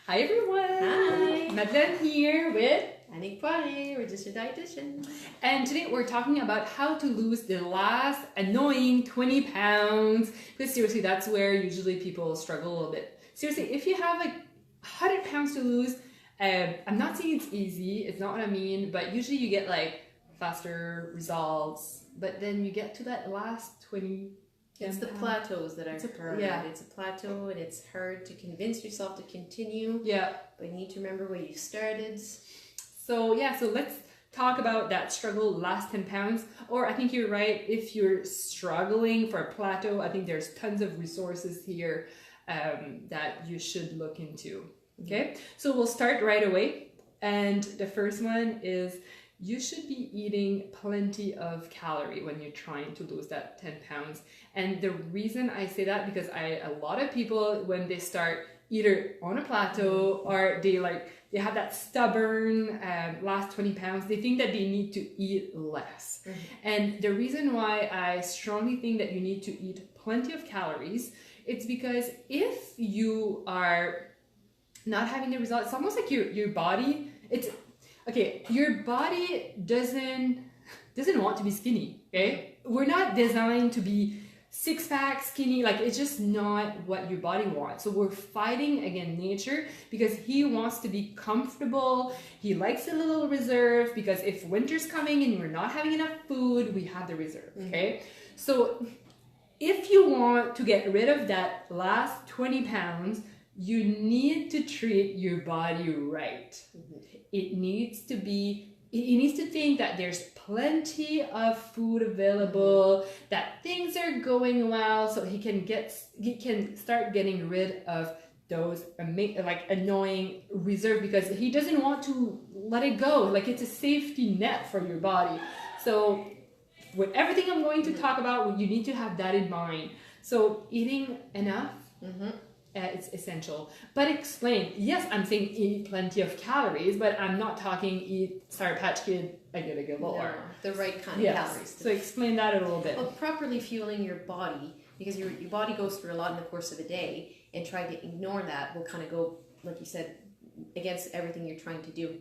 Hi everyone! Hi! Madeleine here with Annick Poirier, registered dietitian. And today we're talking about how to lose the last annoying 20 pounds. Because seriously, that's where usually people struggle a little bit. Seriously, if you have like 100 pounds to lose, I'm not saying it's easy, it's not what I mean, but usually you get like faster results, but then you get to that last 20. It's the plateaus that are hard. Yeah. It's a plateau and it's hard to convince yourself to continue. Yeah. But you need to remember where you started. So let's talk about that struggle last 10 pounds. Or I think you're right, if you're struggling for a plateau, I think there's tons of resources here that you should look into. Okay, so we'll start right away. And the first one is you should be eating plenty of calorie when you're trying to lose that 10 pounds. And the reason I say that, because a lot of people, when they start either on a plateau or they have that stubborn last 20 pounds, they think that they need to eat less. And the reason why I strongly think that you need to eat plenty of calories, it's because if you are not having the result, it's almost like your body, your body doesn't want to be skinny, okay? We're not designed to be six-pack skinny, like it's just not what your body wants. So we're fighting against nature because he wants to be comfortable. He likes a little reserve because if winter's coming and we're not having enough food, we have the reserve, okay? So if you want to get rid of that last 20 pounds, you need to treat your body right. It needs to think that there's plenty of food available, that things are going well, so he can start getting rid of those annoying reserve, because he doesn't want to let it go. Like, it's a safety net for your body. So with everything I'm going to talk about, you need to have that in mind. So eating enough, it's essential. But explain, yes, I'm saying eat plenty of calories, but I'm not talking eat Sour Patch Kid a good or the right kind of calories. So explain that a little bit. Well, properly fueling your body, because your body goes through a lot in the course of a day, and trying to ignore that will kind of go, like you said, against everything you're trying to do.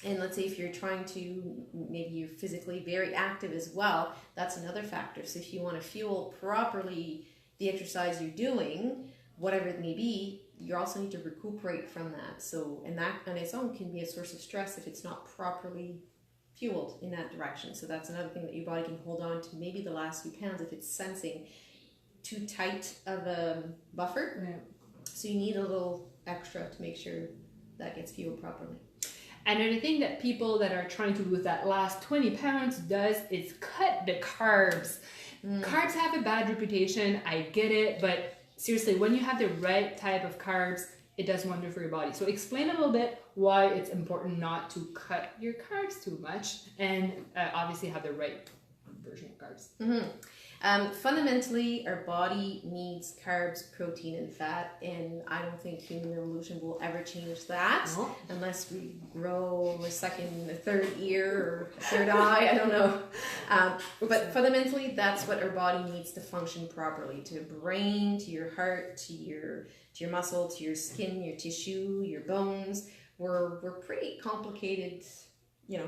And let's say if you're trying to, maybe you're physically very active as well, that's another factor. So if you want to fuel properly the exercise you're doing, whatever it may be, you also need to recuperate from that. So, and that on its own can be a source of stress if it's not properly fueled in that direction. So that's another thing that your body can hold on to, maybe the last few pounds if it's sensing too tight of a buffer. So you need a little extra to make sure that gets fueled properly. And the thing that people that are trying to lose that last 20 pounds does is cut the carbs. Carbs have a bad reputation, I get it, but seriously, when you have the right type of carbs, it does wonder for your body. So explain a little bit why it's important not to cut your carbs too much, and obviously have the right version of carbs. Fundamentally, our body needs carbs, protein, and fat, and I don't think human evolution will ever change that unless we grow a second, a third ear, or a third eye, I don't know. But fundamentally, that's what our body needs to function properly, to your brain, to your heart, to your muscle, to your skin, your tissue, your bones. We're pretty complicated,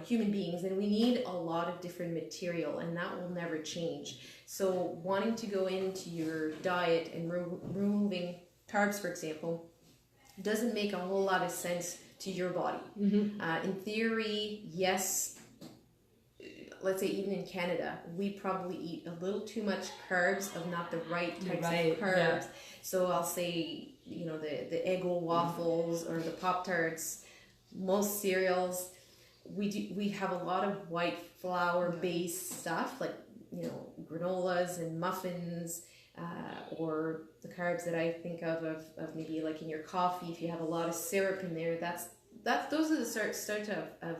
human beings, and we need a lot of different material, and that will never change. So wanting to go into your diet and removing carbs, for example, doesn't make a whole lot of sense to your body. In theory, yes, let's say even in Canada, we probably eat a little too much carbs of not the right types of carbs. So I'll say, the Eggo waffles or the Pop-Tarts, most cereals, we have a lot of white flour based stuff, like granolas and muffins, or the carbs that I think of maybe like in your coffee, if you have a lot of syrup in there, those are the start of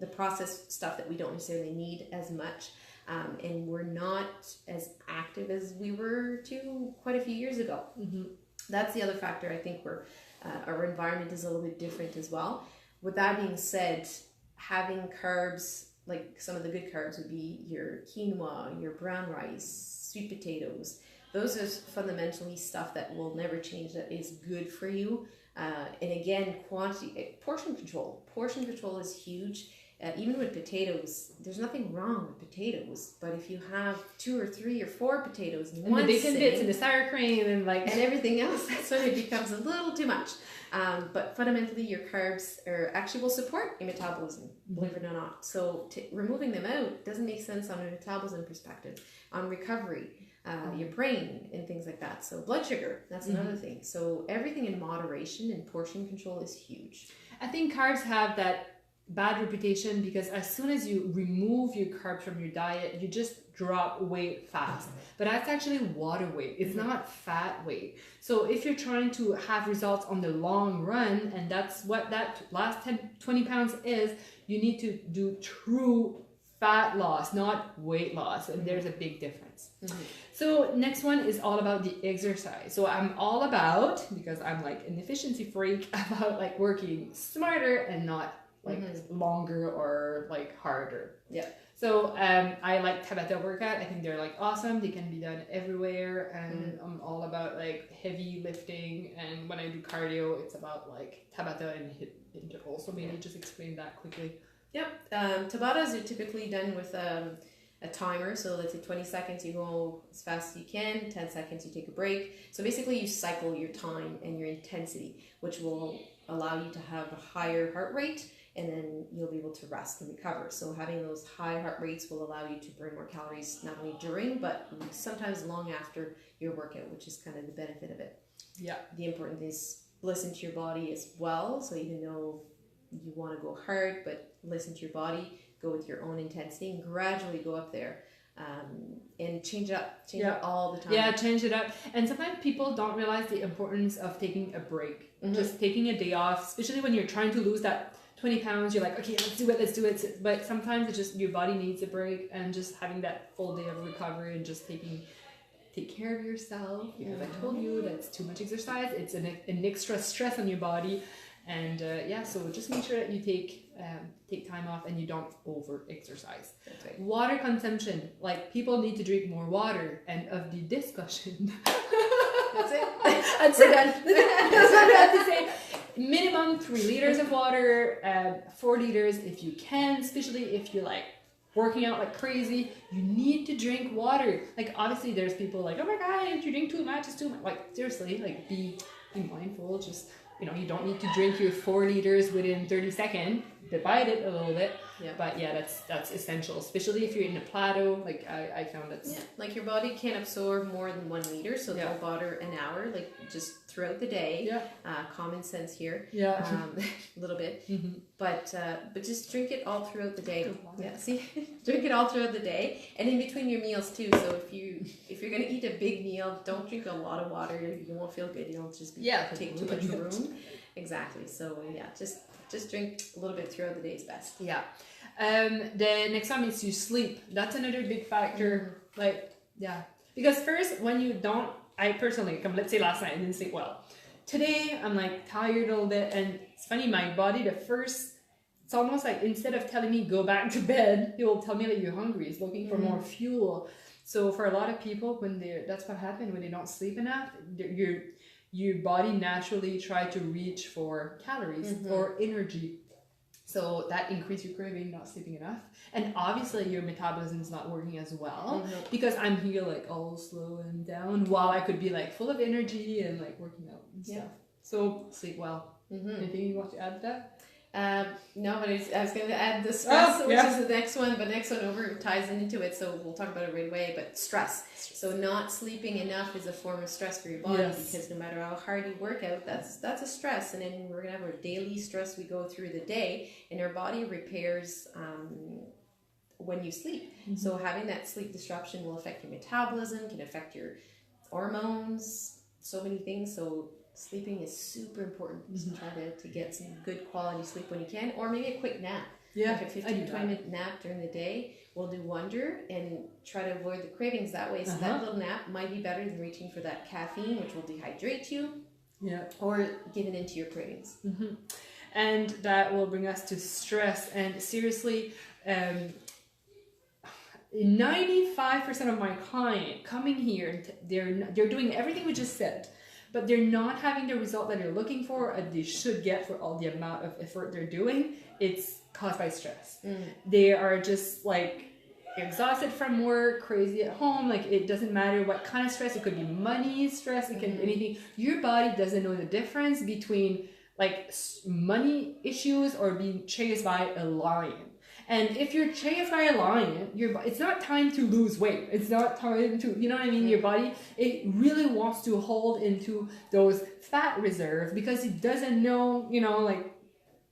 the processed stuff that we don't necessarily need as much, and we're not as active as we were quite a few years ago. That's the other factor. I think our environment is a little bit different as well. With that being said, having carbs, like some of the good carbs would be your quinoa, your brown rice, sweet potatoes, those are fundamentally stuff that will never change, that is good for you. And again, portion control. Portion control is huge. Even with potatoes, there's nothing wrong with potatoes, but if you have 2 or 3 or 4 potatoes in one the bacon sitting, bits and the sour cream and everything else, that's when it becomes a little too much. But fundamentally, your carbs actually will support your metabolism, believe it or not. So removing them out doesn't make sense on a metabolism perspective, on recovery, your brain and things like that. So blood sugar, that's another thing. So everything in moderation and portion control is huge. I think carbs have that bad reputation because as soon as you remove your carbs from your diet, you just drop weight fast. But that's actually water weight. It's not fat weight. So if you're trying to have results on the long run, and that's what that last 20 pounds is, you need to do true fat loss, not weight loss. And there's a big difference. So next one is all about the exercise. So I'm all about, because I'm like an efficiency freak, about like working smarter and not like longer or like harder. Yeah. So I like Tabata workout. I think they're like awesome. They can be done everywhere, and I'm all about like heavy lifting. And when I do cardio, it's about like Tabata and hip intervals. So maybe just explain that quickly. Yep. Tabatas are typically done with a timer. So let's say 20 seconds, you go as fast as you can, 10 seconds, you take a break. So basically you cycle your time and your intensity, which will allow you to have a higher heart rate, and then you'll be able to rest and recover. So having those high heart rates will allow you to burn more calories, not only during, but sometimes long after your workout, which is kind of the benefit of it. Yeah. The important is listen to your body as well. So even though you want to go hard, but listen to your body, go with your own intensity, and gradually go up there. And change it up. Change it up all the time. Yeah, change it up. And sometimes people don't realize the importance of taking a break. Just taking a day off, especially when you're trying to lose that 20 pounds, you're like, okay, let's do it. But sometimes it's just your body needs a break, and just having that full day of recovery and just take care of yourself. Because I told you that's too much exercise. It's an extra stress on your body. And so just make sure that you take time off and you don't over exercise. That's right. Water consumption, like people need to drink more water. And of the discussion, that's it. That's it. That's what I have to say. Minimum 3 liters of water, 4 liters if you can, especially if you're like working out like crazy. You need to drink water. Like obviously there's people like, oh my god, if you drink too much, it's too much. Like seriously, like be mindful. Just, you don't need to drink your 4 liters within 30 seconds. Divide it a little bit. Yeah. But yeah, that's essential, especially if you're in a plateau. Like I found that's like your body can't absorb more than 1 liter, so no water an hour, like just throughout the day. Common sense here. A little bit. But just drink it all throughout the day. Drink it all throughout the day, and in between your meals too. So if you're gonna eat a big meal, don't drink a lot of water. You won't feel good. You'll just take too much room. Exactly. So just drink a little bit throughout the day is best. Yeah. The next one is you sleep. That's another big factor. Because first, when you don't, I personally, let's say last night I didn't sleep well. Today I'm like tired a little bit, and it's funny, my body it's almost like instead of telling me go back to bed, it will tell me that you're hungry. It's looking for more fuel. So for a lot of people, that's what happens when they don't sleep enough. Your body naturally try to reach for calories or energy. So that increases your craving, not sleeping enough. And obviously your metabolism is not working as well because I'm here like all slow and down while I could be like full of energy and like working out and stuff. So sleep well. Anything you want to add to that? No, but I was going to add the stress, which is the next one, but next one over ties into it, so we'll talk about it right away. But stress. So not sleeping enough is a form of stress for your body because no matter how hard you work out, that's a stress. And then we're going to have our daily stress we go through the day, and our body repairs when you sleep. So having that sleep disruption will affect your metabolism, can affect your hormones, so many things. So sleeping is super important. So try to get some good quality sleep when you can, or maybe a quick nap. Like a 15 to 20 minute nap during the day will do wonder, and try to avoid the cravings that way. So that little nap might be better than reaching for that caffeine, which will dehydrate you, or giving into your cravings. And that will bring us to stress. And seriously, 95% of my client coming here, they're doing everything we just said, but they're not having the result that they're looking for, or they should get for all the amount of effort they're doing. It's caused by stress. They are just like exhausted from work, crazy at home. Like, it doesn't matter what kind of stress. It could be money stress. It can be anything. Your body doesn't know the difference between like money issues or being chased by a lion. And if you're chased by a lion, it's not time to lose weight. It's not time to, you know what I mean? Your body, it really wants to hold into those fat reserves because it doesn't know, you know, like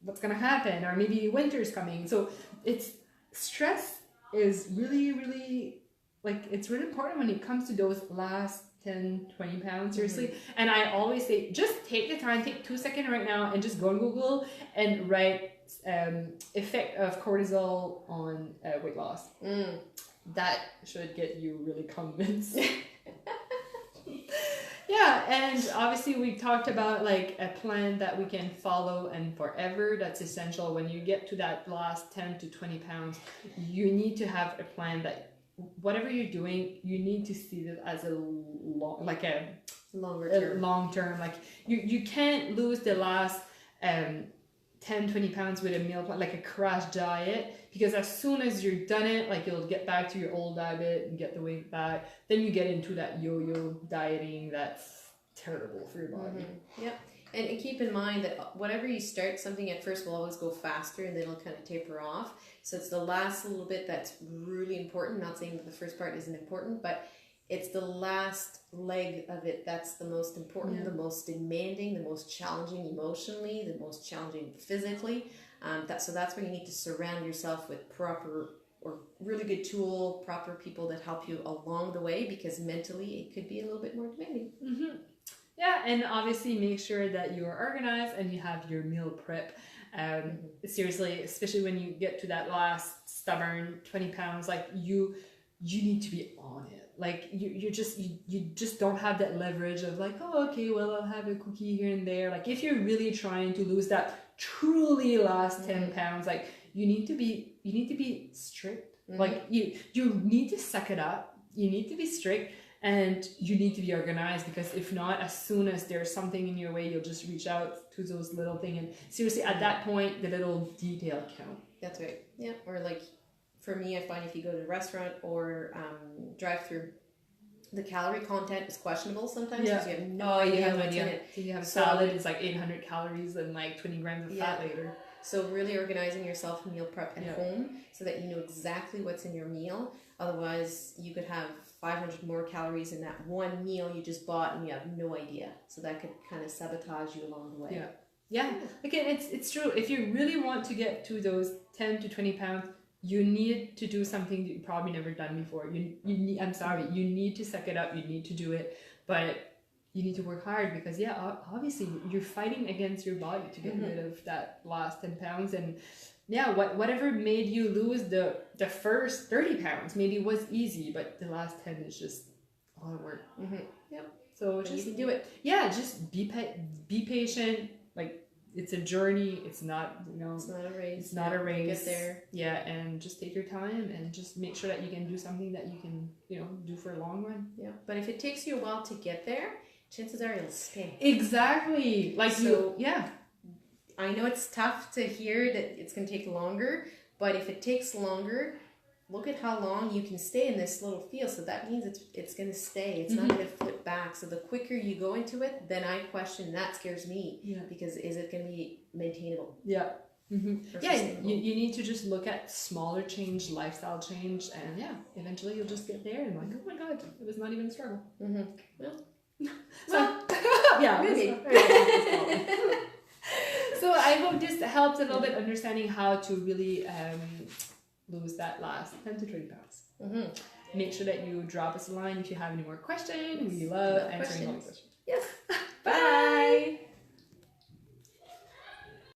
what's going to happen, or maybe winter's coming. So it's stress is really, really, like, it's really important when it comes to those last 10, 20 pounds, seriously. And I always say, just take the time, take 2 seconds right now and just go on Google and write effect of cortisol on weight loss. That should get you really convinced. Yeah, and obviously we talked about like a plan that we can follow and forever. That's essential. When you get to that last 10 to 20 pounds, you need to have a plan that whatever you're doing, you need to see it as a long term. Like you can't lose the last 10, 20 pounds with a meal plan, like a crash diet, because as soon as you're done it, like you'll get back to your old diet and get the weight back. Then you get into that yo-yo dieting that's terrible for your body. Yep. And keep in mind that whatever you start, something at first will always go faster and then it'll kind of taper off. So it's the last little bit that's really important. Not saying that the first part isn't important, but it's the last leg of it that's the most important, the most demanding, the most challenging emotionally, the most challenging physically. So that's where you need to surround yourself with proper or really good tool, proper people that help you along the way, because mentally it could be a little bit more demanding. Yeah, and obviously make sure that you are organized and you have your meal prep. Seriously, especially when you get to that last stubborn 20 pounds, like you need to be on it. Like you just don't have that leverage of like, oh, okay, well, I'll have a cookie here and there. Like if you're really trying to lose that truly last 10 pounds, like you need to be strict. Like you need to suck it up. You need to be strict. And you need to be organized, because if not, as soon as there's something in your way, you'll just reach out to those little things. And seriously, at that point, the little detail count. That's right. Yeah. Or like, for me, I find if you go to a restaurant or drive-through, the calorie content is questionable sometimes because you have no idea what's in it. So you have a salad, it's like 800 calories and like 20 grams of fat later. So really organizing yourself meal prep at home so that you know exactly what's in your meal. Otherwise, you could have 500 more calories in that one meal you just bought and you have no idea. So that could kind of sabotage you along the way. Yeah. Again, it's true. If you really want to get to those 10 to 20 pounds, you need to do something that you've probably never done before. You need to suck it up. You need to do it. But you need to work hard, because obviously you're fighting against your body to get rid of that last 10 pounds. And whatever made you lose the first 30 pounds maybe was easy, but the last 10 is just a lot of work. So just you can do it. Just be patient. Like, it's a journey. It's not, it's not a race. It's not a race. Get there. Yeah, and just take your time and just make sure that you can do something that you can, do for a long run. Yeah, but if it takes you a while to get there, chances are you'll stay. Exactly. Like, I know it's tough to hear that it's going to take longer, but if it takes longer, look at how long you can stay in this little field. So that means it's going to stay. It's not going to flip back. So the quicker you go into it, then I question, that scares me, because is it going to be maintainable? Yeah. You need to just look at smaller change, lifestyle change, and eventually you'll just get there and like, oh my God, it was not even a struggle. Maybe. So I hope this helps a little bit understanding how to really lose that last 10 to 20 pounds. Make sure that you drop us a line if you have any more questions. We love answering all the questions. Yes.